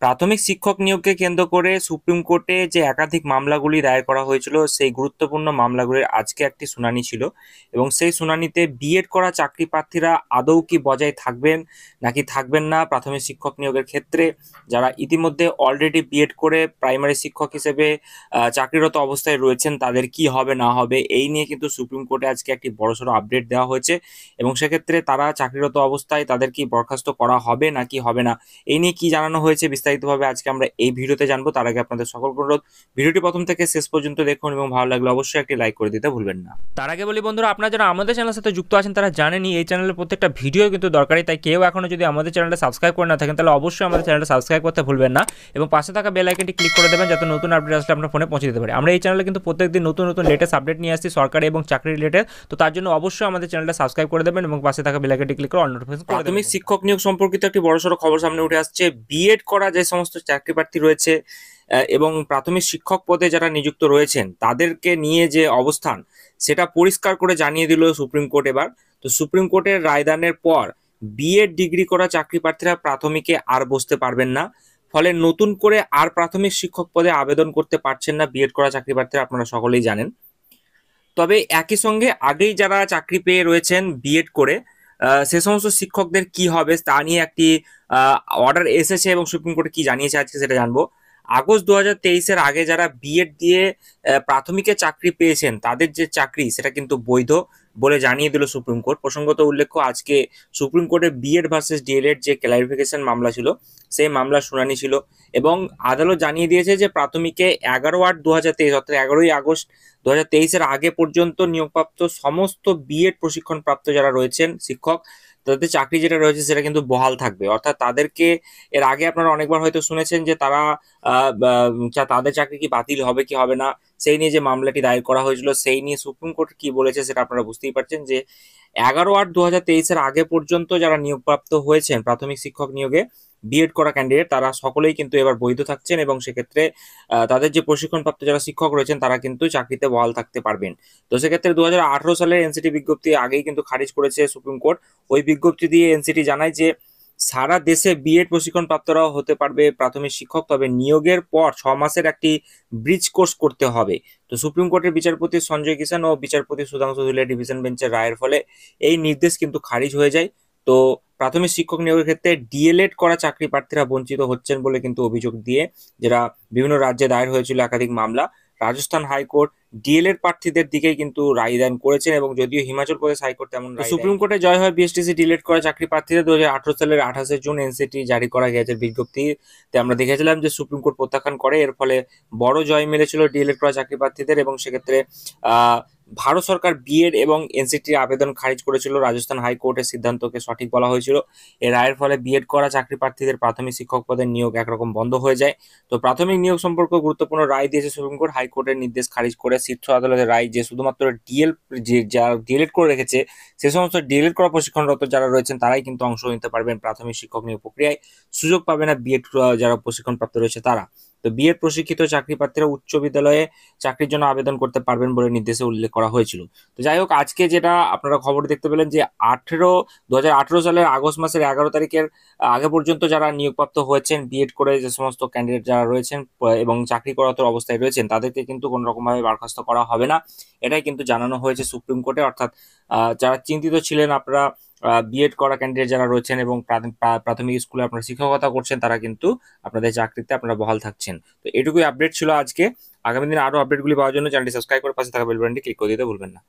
প্রাথমিক শিক্ষক নিয়োগকে কেন্দ্র করে সুপ্রিম কোর্টে যে একাধিক মামলাগুলি দায়ের করা হয়েছিল, সেই গুরুত্বপূর্ণ মামলাগুলির আজকে একটি শুনানি ছিল এবং সেই শুনানিতে বিএড করা চাকরি প্রার্থীরা আদৌ কি বজায় থাকবেন নাকি থাকবেন না প্রাথমিক শিক্ষক নিয়োগের ক্ষেত্রে, যারা ইতিমধ্যে অলরেডি বিএড করে প্রাইমারি শিক্ষক হিসেবে চাকরিরত অবস্থায় রয়েছেন তাদের কি হবে না হবে, এই নিয়ে কিন্তু সুপ্রিম কোর্টে আজকে একটি বড়সড় আপডেট দেওয়া হয়েছে এবং সেক্ষেত্রে তারা চাকরিরত অবস্থায় তাদের কি বরখাস্ত করা হবে নাকি হবে না, এই নিয়ে কি জানানো হয়েছে বিস্তারিতভাবে আজকে আমরা এই ভিডিওতে জানবো। তার আগে আপনাদের সকল অনুরোধ, ভিডিওটি প্রথম থেকে শেষ পর্যন্ত দেখুন এবং ভালো লাগলে অবশ্যই একটি লাইক করে দিতে ভুলবেন না। তার আগে বলি বন্ধুরা, আপনারা যারা আমাদের চ্যানেলের সাথে যুক্ত আছেন তারা জানেনই এই চ্যানেলের প্রত্যেকটা ভিডিও কিন্তু দরকারি, তাই কেউ এখনো যদি আমাদের চ্যানেলটা সাবস্ক্রাইব করে না থাকেন তাহলে অবশ্যই আমাদের চ্যানেলটা সাবস্ক্রাইব করতে ভুলবেন না এবং পাশে থাকা বেল আইকনটি ক্লিক করে দেবেন যাতে নতুন আপডেট আসলে আপনার ফোনে পৌঁছে দিতে পারে। আমরা এই চ্যানেলে কিন্তু প্রত্যেকদিন নতুন নতুন লেটেস্ট আপডেট নিয়ে আসছি সরকারি এবং চাকরি রিলেটেড, তো তার জন্য অবশ্যই আমাদের চ্যানেলটা সাবস্ক্রাইব করে দেবেন এবং পাশে থাকা বেল আইকনটি ক্লিক করে অল নোটিফিকেশন করে দেবেন। প্রাথমিক শিক্ষক নিয়োগ সম্পর্কিত একটি বড়সড় খবর সামনে উঠে আসছে। বিএড করা যে সমস্ত চাকরি প্রার্থী রয়েছে এবং প্রাথমিক শিক্ষক পদে যারা নিযুক্ত রয়েছেন তাদেরকে নিয়ে যে অবস্থান সেটা পরিষ্কার করে জানিয়ে দিল সুপ্রিম কোর্ট এবার। তো সুপ্রিম কোর্টের রায়দানের পর বিএড ডিগ্রি করা চাকরি প্রার্থীরা প্রাথমিকে আর বসতে পারবেন না, ফলে নতুন করে আর প্রাথমিক শিক্ষক পদে আবেদন করতে পারছেন না বিএড করা চাকরি প্রার্থীরা, আপনারা সকলেই জানেন। তবে একই সঙ্গে আগেই যারা চাকরি পেয়ে রয়েছেন বিএড করে সে সমস্ত শিক্ষকদের কি হবে তা নিয়ে একটি অর্ডার এসেছে এবং সুপ্রিম কোর্টে কি জানিয়েছে আজকে সেটা জানবো। আগস্ট 2023-এর আগে যারা বিএড দিয়ে প্রাথমিকে চাকরি পেয়েছেন তাদের যে চাকরি সেটা কিন্তু বৈধ বলে জানিয়ে দিল সুপ্রিম কোর্ট। প্রসঙ্গত উল্লেখ্য, আজকে সুপ্রিম কোর্টে বিএড ভার্সেস ডিএলএড যে ক্লারিফিকেশন মামলা ছিল সেই মামলার শুনানি ছিল এবং আদালত জানিয়ে দিয়েছে যে প্রাথমিকে 11/8/2023 অর্থাৎ 11ই আগস্ট 2023-এর আগে পর্যন্ত নিয়োগপ্রাপ্ত সমস্ত বিএড প্রশিক্ষণপ্রাপ্ত যারা রয়েছেন শিক্ষক, তাদের চাকরি যেটা রয়েছে সেটা কিন্তু বহাল থাকবে। অর্থাৎ তাদেরকে, এর আগে আপনারা অনেকবার হয়তো শুনেছেন যে তারা তাদের চাকরি কি বাতিল হবে কি হবে না, সেই নিয়ে যে মামলাটি দায়ের করা হয়েছিল সেই নিয়ে সুপ্রিম কোর্ট কি বলেছে সেটা আপনারা বুঝতেই পারছেন যে 11/8/2023-এর আগে পর্যন্ত যারা নিয়োগপ্রাপ্ত হয়েছেন প্রাথমিক শিক্ষক নিয়োগে বিএড করা ক্যান্ডিডেট তারা সকলেই কিন্তু এবার বৈধ থাকছেন এবং সেক্ষেত্রে তাদের যে প্রশিক্ষণপ্রাপ্ত যারা শিক্ষক রয়েছেন তারা কিন্তু চাকরিতে বহাল থাকতে পারবেন। তো সেক্ষেত্রে 2018 সালের এনসিটি বিজ্ঞপ্তি আগেই কিন্তু খারিজ করেছে সুপ্রিম কোর্ট। ওই বিজ্ঞপ্তি দিয়ে এনসিটি জানায় যে সারা দেশে বিএড প্রশিক্ষণ প্রাপ্তরাও হতে পারবে প্রাথমিক শিক্ষক, তবে নিয়োগের পর 6 মাসের একটি ব্রিজ কোর্স করতে হবে। তো সুপ্রিম কোর্টের বিচারপতি সঞ্জয় কিষান ও বিচারপতি সুধাংশু ধুলিয়া ডিভিশন বেঞ্চের রায়ের ফলে এই নির্দেশ কিন্তু খারিজ হয়ে যায়। তো প্রাথমিক শিক্ষক নিয়োগের ক্ষেত্রে ডিএলএড করা চাকরি প্রার্থীরা বঞ্চিত হচ্ছেন বলে কিন্তু অভিযোগ দিয়ে যেটা বিভিন্ন রাজ্যে দায়ের হয়েছিল একাধিক মামলা, রাজস্থান হাইকোর্ট ডিএলএড প্রার্থীদের দিকেই কিন্তু রায় দান করেছেন এবং যদিও হিমাচল প্রদেশ হাইকোর্ট তেমন সুপ্রিম কোর্টে জয় হয় বিএসটিসি ডিএলএড করা চাকরি প্রার্থীদের 2018 সালের 28শে জুন এনসিটি জারি করা গেছে বিজ্ঞপ্তিতে আমরা দেখেছিলাম যে সুপ্রিম কোর্ট প্রত্যাখ্যান করে, এর ফলে বড় জয় মিলেছিল ডিএলএড করা চাকরি প্রার্থীদের এবং সেক্ষেত্রে ভারত সরকার বিএড এবং এনসিটির আবেদন খারিজ করেছিল। রাজস্থান হাইকোর্টের সিদ্ধান্তকে সঠিক বলা হয়েছিল। এই রায়ের ফলে বিএড করা চাকরি প্রার্থীদের প্রাথমিক শিক্ষক পদের নিয়োগ একরকম বন্ধ হয়ে যায়। তো প্রাথমিক নিয়োগ সম্পর্কে গুরুত্বপূর্ণ রায় দিয়েছে সুপ্রিম কোর্ট। হাইকোর্টের নির্দেশ খারিজ করে শীর্ষ আদালতের রায় যে শুধুমাত্র যারা ডিএলএড করে রেখেছে সে সমস্ত ডিএলএড করা প্রশিক্ষণরত যারা রয়েছেন তারাই কিন্তু অংশ নিতে পারবেন প্রাথমিক শিক্ষক নিয়োগ প্রক্রিয়ায়, সুযোগ পাবে না বিএড যারা প্রশিক্ষণপ্রাপ্ত রয়েছে তারা। তো বিএড প্রশিক্ষিত চাকরি প্রার্থীরা উচ্চ বিদ্যালয়ে চাকরির জন্য আবেদন করতে পারবেন বলে নির্দেশে উল্লেখ করা হয়েছিল। তো যাই হোক, আজকে যেটা আপনারা খবর দেখতে পেলেন যে 2018 সালের আগস্ট মাসের 11 তারিখের আগে পর্যন্ত যারা নিয়োগপ্রাপ্ত হয়েছেন বিএড করে যে সমস্ত ক্যান্ডিডেট যারা রয়েছেন এবং চাকরি করাত অবস্থায় রয়েছেন তাদেরকে কিন্তু কোনো রকমভাবে বরখাস্ত করা হবে না, এটাই কিন্তু জানানো হয়েছে সুপ্রিম কোর্টে। অর্থাৎ যারা চিন্তিত ছিলেন আপনারা বিএড করা ক্যান্ডিডেট যারা রয়েছেন এবং প্রাথমিক স্কুলে আপনারা শিক্ষকতা করছেন তারা কিন্তু আপনাদের চাকরিতে আপনারা বহাল থাকছেন। তো এটুকুই আপডেট ছিল আজকে। আগামী দিনে আরো আপডেটগুলি পাওয়ার জন্য চ্যানেলটি সাবস্ক্রাইব করে পাশে থাকা বেল বাটনটি ক্লিক করে দিতে ভুলবেন না।